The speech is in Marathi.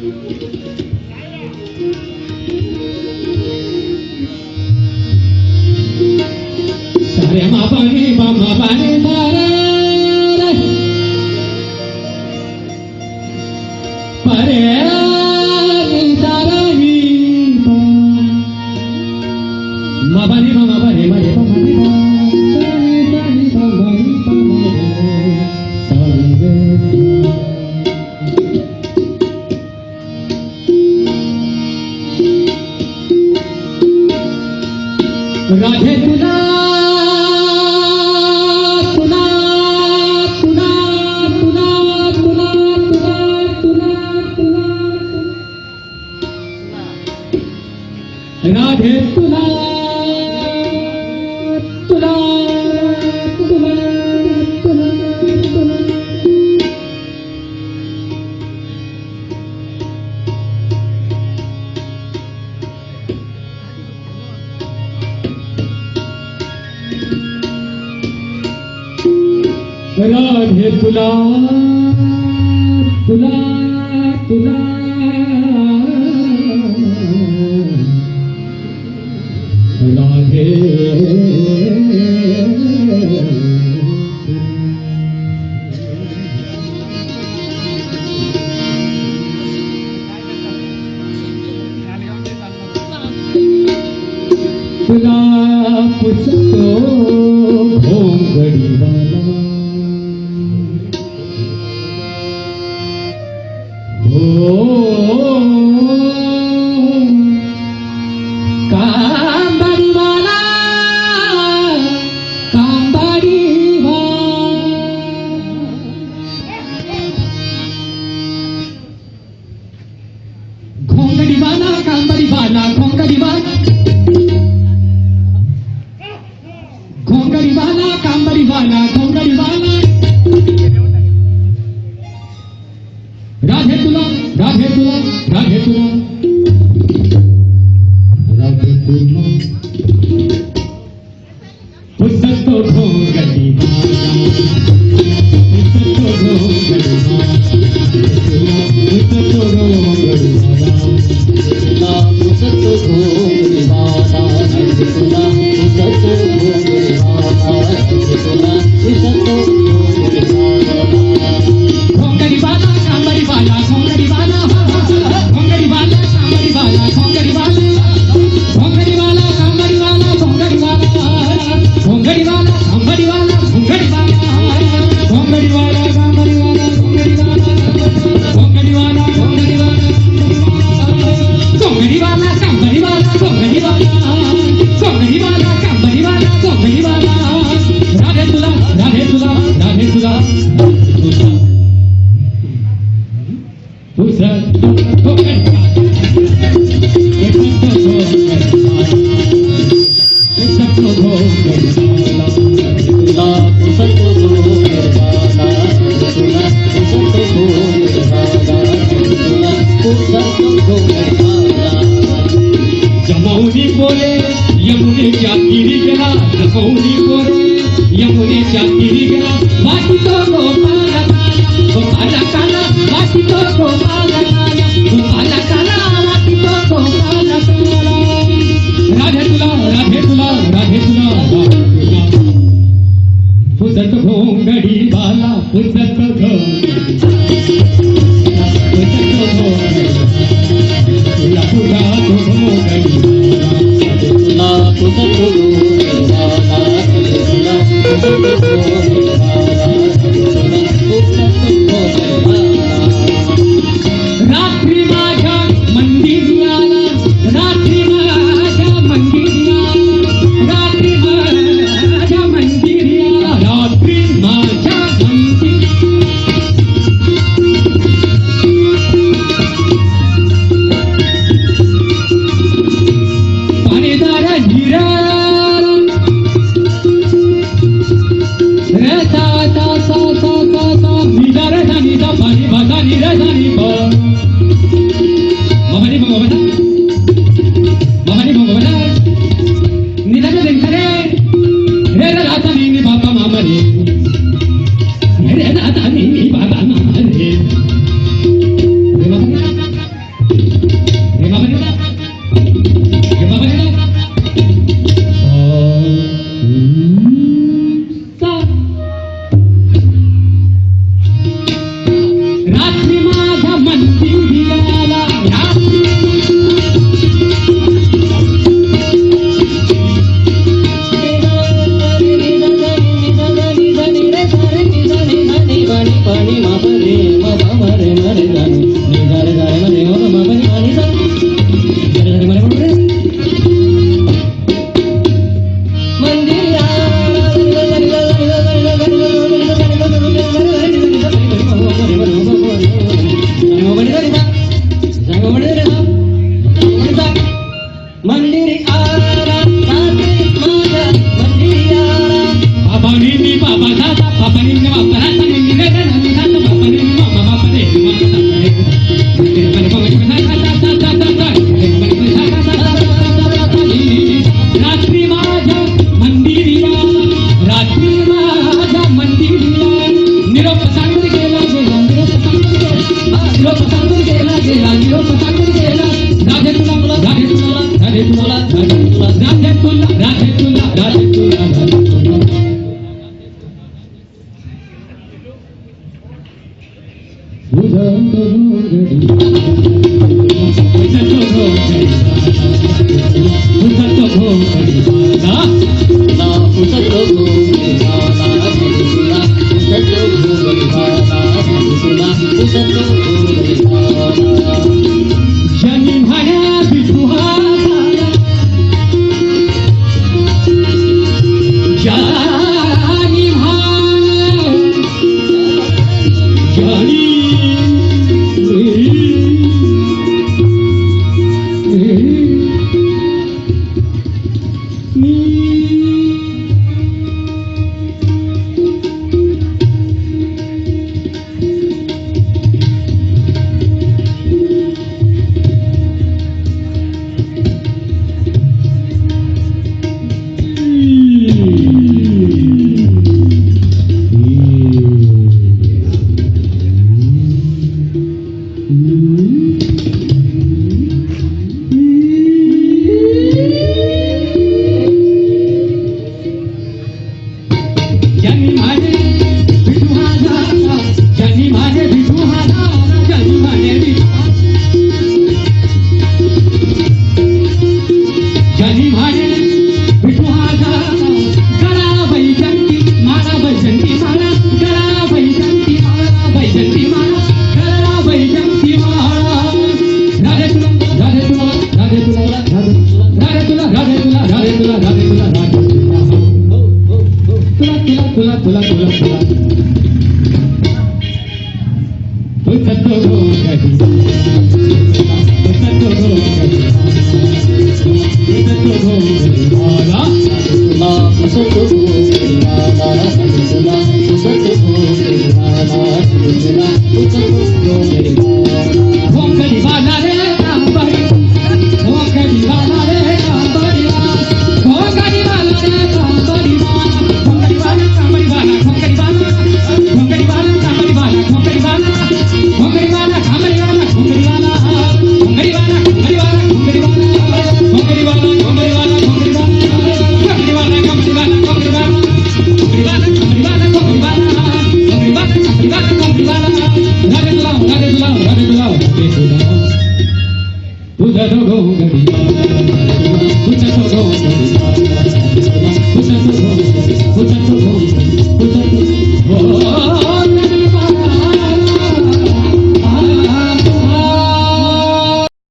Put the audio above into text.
सारे मा पानी बामा पानी तारे परे तारानी मा पानी बामा परे मरे पानी राधे तुला तुला तुला तुला तुला तुला तुला राधे तुला तुला तुला तुला राधे तुला तुला तुला राधे तुला पुछतो घोंगडी वाला कांबाड़ी वाला कांबाड़ी घोंगड़ी वाला कांबाड़ी वाला घोंगड़ी वाला घोंगड़ी वाला कांबाड़ी वाला घोंगड़ी वाला राधे तुला राधे तुला राधे तुला राधे तुला पुसतो घोंगडी वाला पुसतो घोंगडी वाला पुसतो घोंगडी वाला राधे तुला पुसतो घोंगडी वाला राधे तुला पुसतो घोंगडी वाला घोंगडी वाला कांबड़ी वाला घोंगड़ी वाला घोंगड़ी वाला कांबड़ी वाला घोंगड़ी वाला घोंगड़ी वाला कांबड़ी वाला घोंगड़ी वाला घोंगड़ी वाला कांबड़ी वाला घोंगड़ी वाला घोंगड़ी वाला कांबड़ी वाला घोंगड़ी वाला घोंगड़ी वाला घोंगड़ी वाला घोंगड़ी वाला कांबड़ी वाला घोंगड़ी वाला घोंगड़ी वाला कांबड़ी वाला घोंगड़ी वाला राधे तुला राधे तुला राधे तुला जमौनी बोले यमुने क्या तीरी गेला जमौनी बोले यमुने क्या तीरी गेला वाटी तो गोपाला काला वाटी तो गोपाला काला वाटी तो गोपाला काला राधे तुला राधे तुला राधे तुला पुसत घोंगडी वाला पुसत घोंगडी तुला पुरा घोंगडी तुला पुसत घोंगडी वाला तुला पुसत गेला निरोप सांगून गेला राधे तुला राधे तुला राधे तुला राधे तुला राधे तुला राधे तुला राधे तुला राधे तुला तुझा